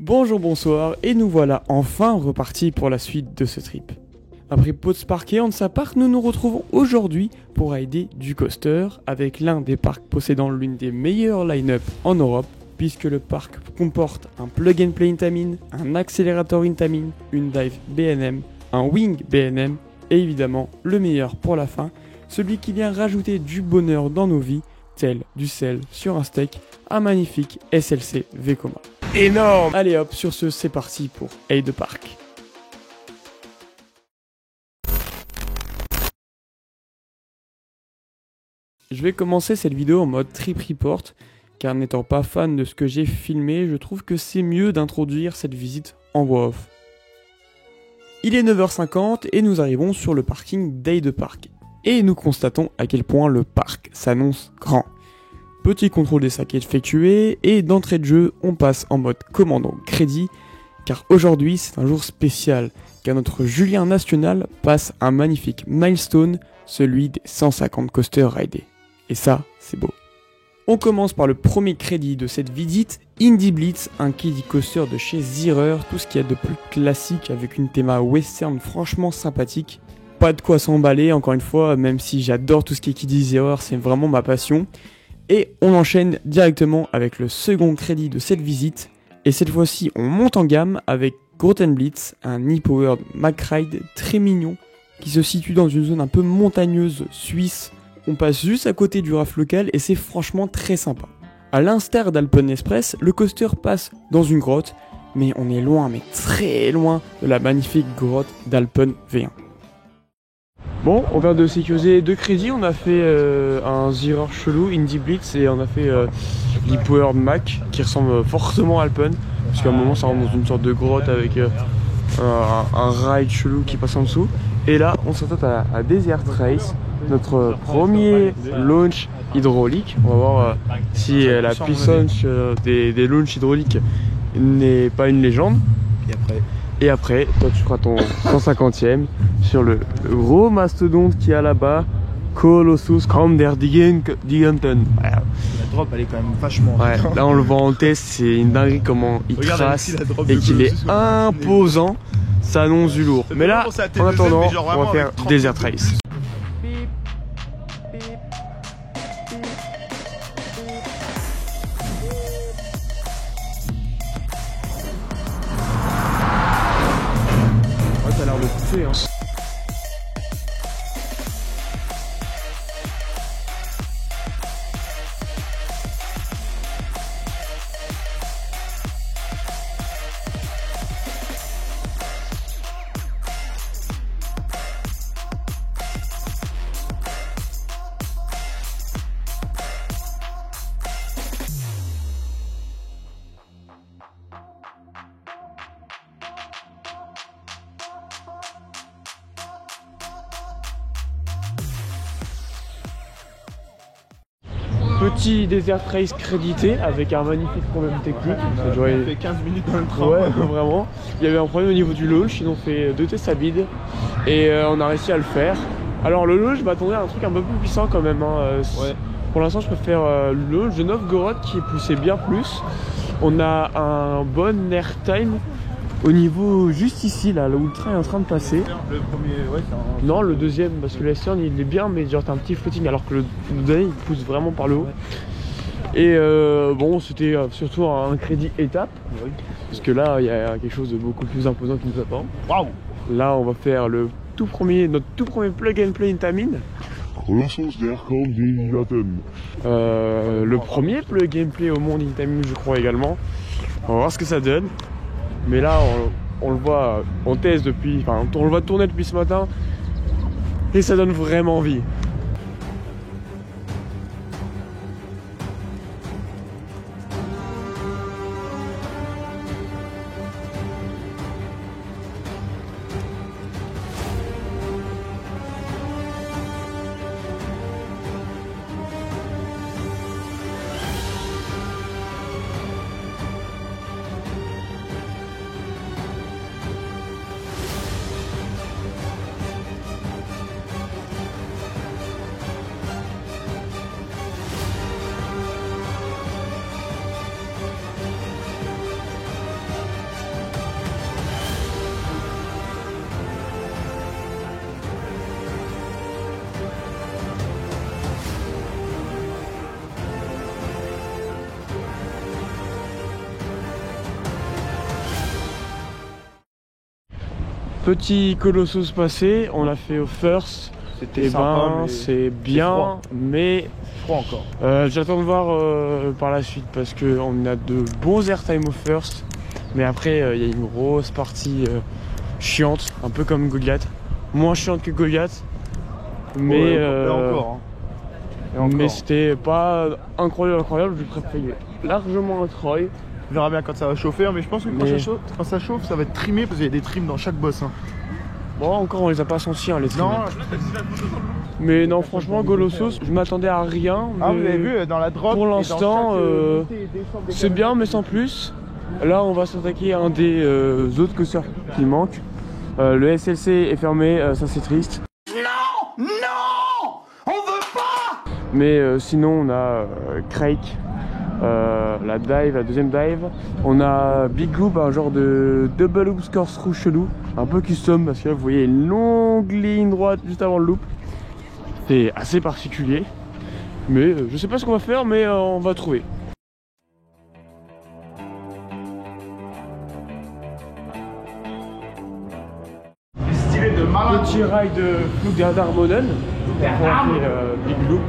Bonjour, bonsoir, et nous voilà enfin repartis pour la suite de ce trip. Après Pause Park et Hansa Park, nous nous retrouvons aujourd'hui pour rider du coaster avec l'un des parcs possédant l'une des meilleures line-up en Europe, puisque le parc comporte un plug and play Intamin, un accélérateur Intamin, une dive BNM, un wing BNM, et évidemment le meilleur pour la fin, celui qui vient rajouter du bonheur dans nos vies, tel du sel sur un steak, un magnifique SLC Vekoma. Énorme! Allez hop, sur ce, c'est parti pour Heide Park. Je vais commencer cette vidéo en mode trip report, car n'étant pas fan de ce que j'ai filmé, je trouve que c'est mieux d'introduire cette visite en voix off. Il est 9h50 et nous arrivons sur le parking d'Heide Park. Et nous constatons à quel point le parc s'annonce grand. Petit contrôle des sacs effectué et d'entrée de jeu, on passe en mode commandant crédit, car aujourd'hui c'est un jour spécial, car notre Julien National passe un magnifique milestone, celui des 150 coasters ridés. Et ça, c'est beau. On commence par le premier crédit de cette visite, Indy Blitz, un kiddie coaster de chez Zierer, tout ce qu'il y a de plus classique avec une théma western franchement sympathique. Pas de quoi s'emballer, encore une fois, même si j'adore tout ce qui est kiddie Zierer, c'est vraiment ma passion. Et on enchaîne directement avec le second crédit de cette visite, et cette fois-ci on monte en gamme avec Grotten Blitz, un e-powered MacRide très mignon, qui se situe dans une zone un peu montagneuse suisse. On passe juste à côté du RAF local et c'est franchement très sympa. A l'instar d'Alpen Express, le coaster passe dans une grotte, mais on est loin, mais très loin de la magnifique grotte d'Alpen V1. Bon, on vient de sécuriser 2 crédits, on a fait un Zierer chelou, Indy Blitz, et on a fait l'e-powered Mac, qui ressemble fortement à Alpen, parce qu'à un moment ça rentre dans une sorte de grotte avec un ride chelou qui passe en dessous. Et là, on s'attend à Desert Race, notre premier launch hydraulique. On va voir si la puissance des launchs hydrauliques n'est pas une légende. Et après, toi tu feras ton 150e sur le gros mastodonte qui est là-bas, Colossus Giganten. La drop elle est quand même vachement. Ouais, là on le voit en test, c'est une dinguerie comment il trace et qu'il est imposant, ça annonce du lourd. Mais là, en attendant, on va faire Desert Race. Ça a l'air de pousser, hein. Petit Desert Race crédité avec un magnifique problème technique. On a fait 15 minutes dans le train. Ouais, vraiment. Il y avait un problème au niveau du launch, ils ont fait 2 tests à vide et on a réussi à le faire. Alors le launch, je m'attendais à un truc un peu plus puissant quand même. Hein. Ouais. Pour l'instant, je préfère le launch de Novgorod qui est poussé bien plus. On a un bon airtime au niveau juste ici, là où le train est en train de passer. Le premier, ouais, c'est un... Non, le deuxième, parce que le Western il est bien, mais genre t'as un petit floating, alors que le dernier il pousse vraiment par le haut. Et bon, c'était surtout un crédit étape, parce que là il y a quelque chose de beaucoup plus imposant qui nous attend. Waouh! Là, on va faire notre tout premier plug and play Intamin. Le premier plug and play au monde Intamin, je crois également. On va voir ce que ça donne. Mais là, on le voit, on teste depuis, enfin, on le voit tourner depuis ce matin et ça donne vraiment envie. Petit Colossus passé, on l'a fait au first. C'était Et sympa, ben mais c'est bien, mais froid encore. j'attends de voir par la suite parce qu'on a de bons airtime au first. Mais après il y a une grosse partie chiante, un peu comme Goliath. Moins chiante que Goliath. Mais, et encore, hein. Et encore. Mais c'était pas incroyable, je préfère largement un Troy. On verra bien quand ça va chauffer, mais je pense que quand ça chauffe, ça va être trimé parce qu'il y a des trims dans chaque boss. Hein. Bon, encore on les a pas sentis, hein, les trims. Non, mais non, franchement, Colossus, je m'attendais à rien. ah, vous avez vu dans la drop. Pour l'instant, c'est bien, mais sans plus. Là, on va s'attaquer à un des autres coasters qui manque. Le SLC est fermé, ça c'est triste. Non, on veut pas. Mais sinon, on a Crake, la dive, la deuxième dive. On a Big Loop, un genre de double loop corkscrew chelou, un peu custom parce que là, vous voyez une longue ligne droite juste avant le loop. C'est assez particulier, mais je sais pas ce qu'on va faire, mais on va trouver. Stylé de malin. Petit ride de Fluggardermolen, on a fait Big Loop.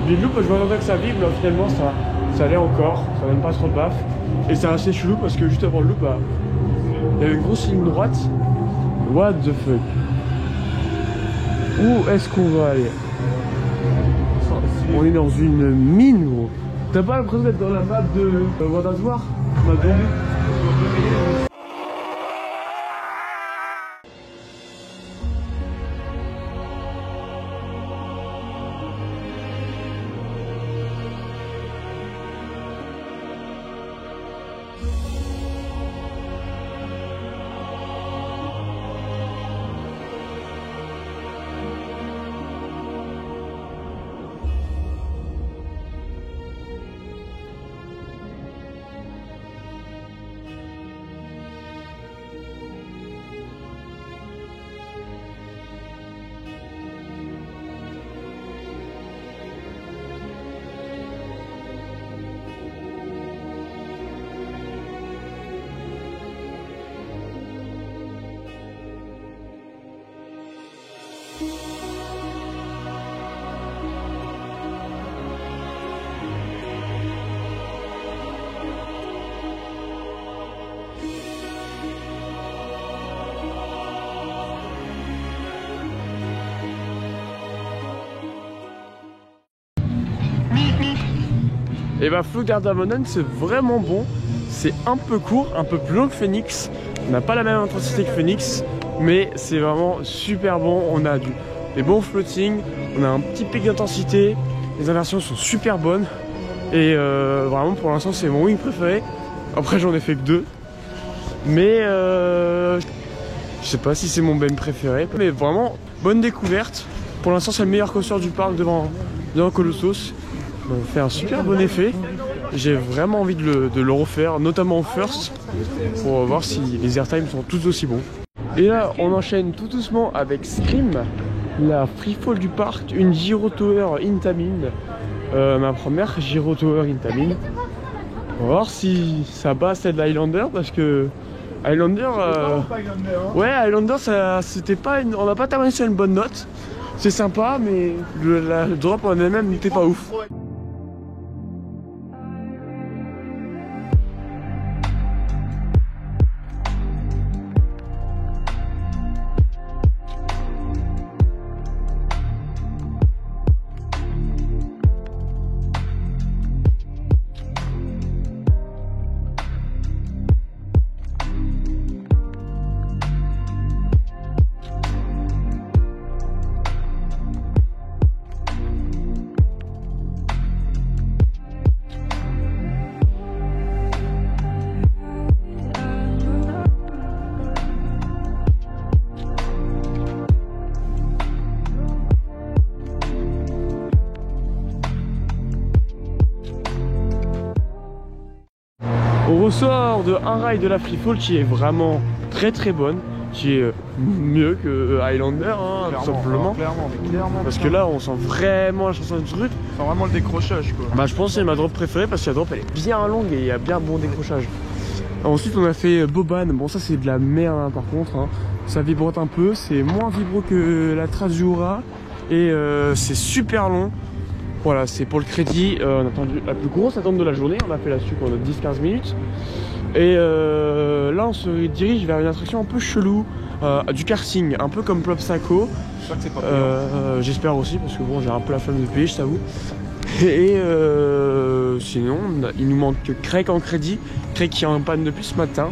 Big Loop, je m'attendais que ça vibre, mais finalement ça allait encore, ça donne pas trop de baffe. Et c'est assez chelou parce que juste avant le loop, il y avait une grosse ligne droite. What the fuck? Où est-ce qu'on va aller? On est dans une mine, gros. T'as pas l'impression d'être dans la map de World War? Et bah Fluggardermolen c'est vraiment bon, c'est un peu court, un peu plus long que Phoenix, on n'a pas la même intensité que Phoenix, mais c'est vraiment super bon, on a des bons floating, on a un petit pic d'intensité, les inversions sont super bonnes, et vraiment pour l'instant c'est mon wing préféré, après j'en ai fait que 2, mais je sais pas si c'est mon ben préféré, mais vraiment bonne découverte, pour l'instant c'est le meilleur coaster du parc devant Colossus. On fait un super bon effet. J'ai vraiment envie de le refaire, notamment au first, pour voir si les airtimes sont tous aussi bons. Et là, on enchaîne tout doucement avec Scream, la freefall du parc, une Gyro Tower Intamin, ma première Gyro Tower Intamin. On va voir si ça bat celle d'Highlander, parce que Highlander, ouais, Highlander, c'était pas on n'a pas terminé sur une bonne note. C'est sympa, mais la drop en elle-même n'était pas ouf. On ressort de un ride de la freefall qui est vraiment très bonne, qui est mieux que Highlander, hein, tout simplement. Clairement, parce que là on sent vraiment la chanson du truc. On sent vraiment le décrochage quoi. Bah je pense que c'est ma drop préférée parce que la drop elle est bien longue et il y a bien bon décrochage. Ensuite on a fait Boban, bon ça c'est de la merde hein, par contre, hein. ça vibre un peu, c'est moins vibro que la trace Jura et c'est super long. Voilà, c'est pour le crédit, on a attendu la plus grosse attente de la journée, on a fait là-dessus pendant 10-15 minutes. Et là on se dirige vers une attraction un peu chelou, du karting, un peu comme Plop Saco. J'espère que c'est pas payant. J'espère aussi, parce que bon, j'ai un peu la flemme de payer, je t'avoue. Et sinon, il nous manque Craig en crédit. Craig qui est en panne depuis ce matin.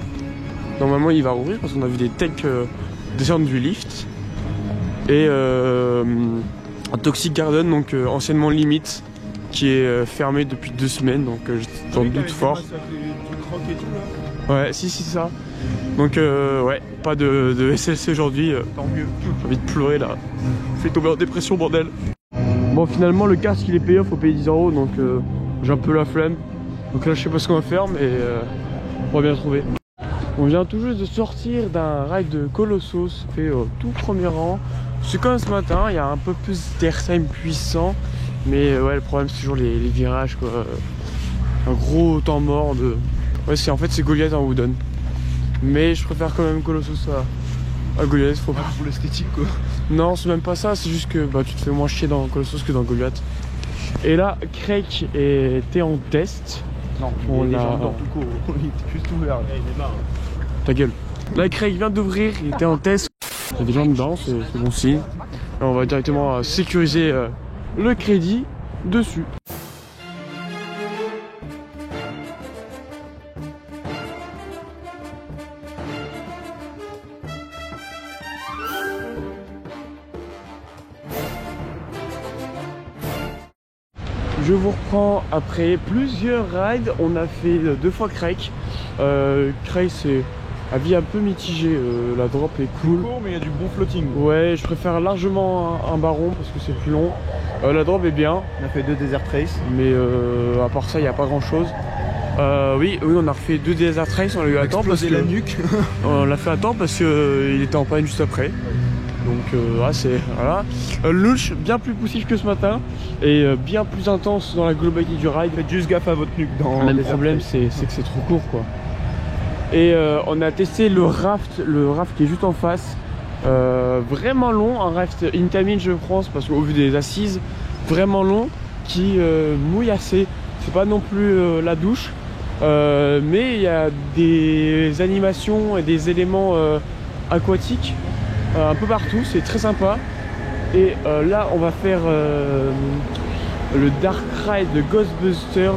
Normalement, il va rouvrir parce qu'on a vu des techs descendre du lift. Et un Toxic Garden, donc anciennement Limite, qui est fermé depuis 2 semaines. Donc j'en doute fort. Ouais, si, ça. Donc ouais, pas de SLC aujourd'hui. Tant mieux. J'ai envie de pleurer là. Fait tomber en dépression, bordel. Bon, finalement, le casque il est payé, faut payer 10 €, donc j'ai un peu la flemme. Donc là, je sais pas ce qu'on va faire, mais on va bien trouver. On vient tout juste de sortir d'un ride de Colossus, fait au tout premier rang. C'est comme ce matin, il y a un peu plus d'airtime puissant, mais ouais, le problème c'est toujours les virages, quoi. Un gros temps mort de. Ouais, en fait, c'est Goliath en wooden. Mais je préfère quand même Colossus à Goliath, faut pas. Pour l'esthétique, quoi. Non, c'est même pas ça, c'est juste que bah, tu te fais moins chier dans Colossus que dans Goliath. Et là, Craig était en test. Non, on a... a... tout court. Il était juste ouvert. Il est marre. Ta gueule. Là, Craig vient d'ouvrir, il était en test. Il y a des gens dedans, c'est bon signe. Là, on va directement sécuriser le crédit dessus. Je vous reprends après plusieurs rides. On a fait 2 fois Craig. Craig, c'est avis un peu mitigé. La drop est cool. Court, mais il y a du bon floating. Ouais, je préfère largement un baron parce que c'est plus long. La drop est bien. On a fait 2 Desert Race. Mais à part ça, il n'y a pas grand chose. Oui, on a refait 2 Desert Race. On l'a eu à temps parce que la nuque. on l'a fait à temps parce qu'il était en panne juste après. Donc c'est voilà. Launch bien plus poussif que ce matin et bien plus intense dans la globalité du ride. Faites juste gaffe à votre nuque dans le problème c'est que c'est trop court, quoi. Et on a testé le raft qui est juste en face. Vraiment long, un raft Intamin je pense, parce qu'au vu des assises, vraiment long, qui mouille assez. C'est pas non plus la douche, mais il y a des animations et des éléments aquatiques un peu partout, c'est très sympa. Et là on va faire le Dark Ride de Ghostbusters.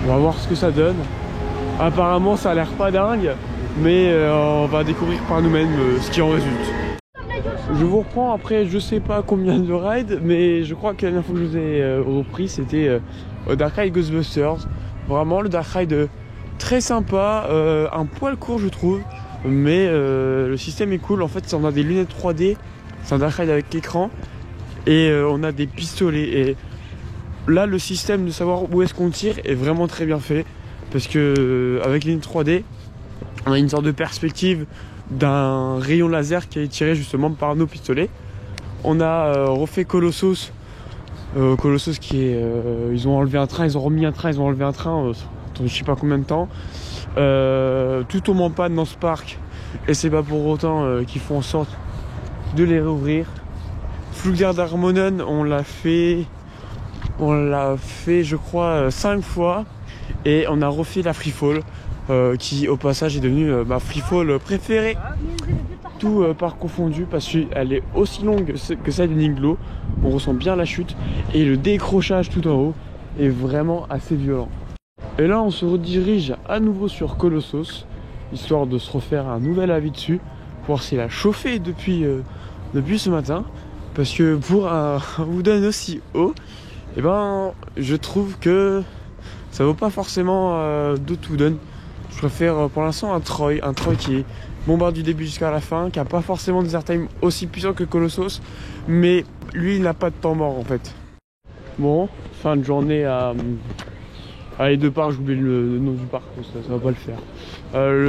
On va voir ce que ça donne. Apparemment ça a l'air pas dingue, mais on va découvrir par nous-mêmes ce qui en résulte. Je vous reprends après je sais pas combien de rides, mais je crois que la dernière fois que je vous ai repris c'était Dark Ride Ghostbusters. Vraiment le Dark Ride très sympa, un poil court je trouve. Mais le système est cool. En fait, on a des lunettes 3D, c'est un Dark Ride avec écran, et on a des pistolets. Et là, le système de savoir où est-ce qu'on tire est vraiment très bien fait, parce que avec les lunettes 3D, on a une sorte de perspective d'un rayon laser qui est tiré justement par nos pistolets. On a refait Colossus, Colossus qui est, ils ont enlevé un train, ils ont remis un train, ils ont enlevé un train. Je sais pas combien de temps. Tout tombe en panne dans ce parc et c'est pas pour autant qu'ils font en sorte de les réouvrir. Flugger d'Harmonen, on l'a fait je crois 5 fois et on a refait la Freefall qui au passage est devenue ma Freefall préférée, tout parc confondu, parce qu'elle est aussi longue que celle de Ninglo. On ressent bien la chute et le décrochage tout en haut est vraiment assez violent. Et là on se redirige à nouveau sur Colossus, histoire de se refaire un nouvel avis dessus, pour voir s'il a chauffé depuis ce matin. Parce que pour un wooden aussi haut, et ben je trouve que ça vaut pas forcément d'autres wooden. Je préfère pour l'instant un Troy qui bombarde du début jusqu'à la fin, qui a pas forcément des airtime aussi puissants que Colossus, mais lui il n'a pas de temps mort en fait. Bon, fin de journée à les 2 parcs, j'ai oublié le nom du parc, ça va pas le faire.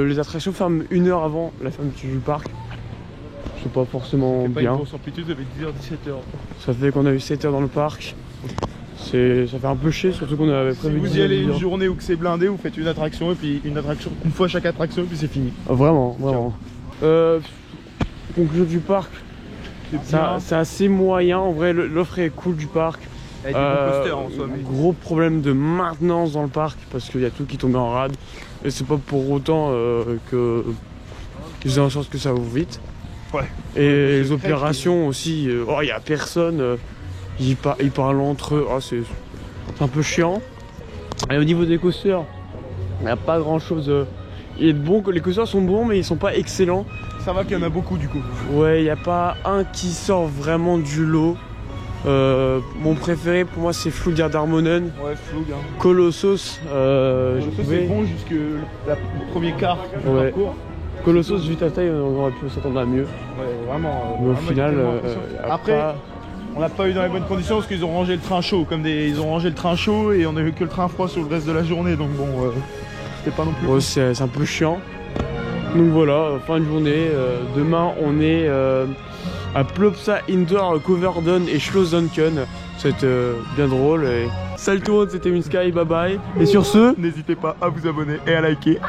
Les attractions ferment 1 heure avant la fermeture du parc. C'est pas forcément bien. Pas une grosse amplitude avec 10h, 17h. Ça fait qu'on a eu 7 heures dans le parc. Ça fait un peu chier, surtout qu'on avait prévu. Si vous y allez une journée où que c'est blindé, vous faites une attraction et puis une fois chaque attraction et puis c'est fini. Ah, vraiment. conclusion du parc, c'est assez moyen. En vrai, l'offre est cool du parc. Il y a des bons coasters en soi. Mais... Gros problème de maintenance dans le parc parce qu'il y a tout qui tombe en rade. Et c'est pas pour autant que qu'ils aient en sorte que ça ouvre vite. Ouais. Et les opérations aussi, il y a personne. Ils parlent entre eux. Oh, c'est un peu chiant. Et au niveau des coasters, il n'y a pas grand chose. Les coasters sont bons, mais ils sont pas excellents. Ça va qu'il y en a beaucoup du coup. Ouais, il n'y a pas un qui sort vraiment du lot. Mon préféré pour moi c'est Flugard Darmonen. Ouais, Flug. Hein. Colossus. C'est bon jusque le premier quart du parcours. Colossus, vu ta taille, on aurait pu s'attendre à mieux. Ouais, vraiment. Mais au final, après, on n'a pas eu dans les bonnes conditions parce qu'ils ont rangé le train chaud. Ils ont rangé le train chaud et on a eu que le train froid sur le reste de la journée. Donc bon, c'était pas non plus. Ouais, c'est un peu chiant. Donc voilà, fin de journée. Demain, on est à Plopsa Indoor, Coverdon et Schlossdunken. C'est bien drôle. Et... Salut tout le monde, c'était Minsky, bye bye. Et sur ce, n'hésitez pas à vous abonner et à liker.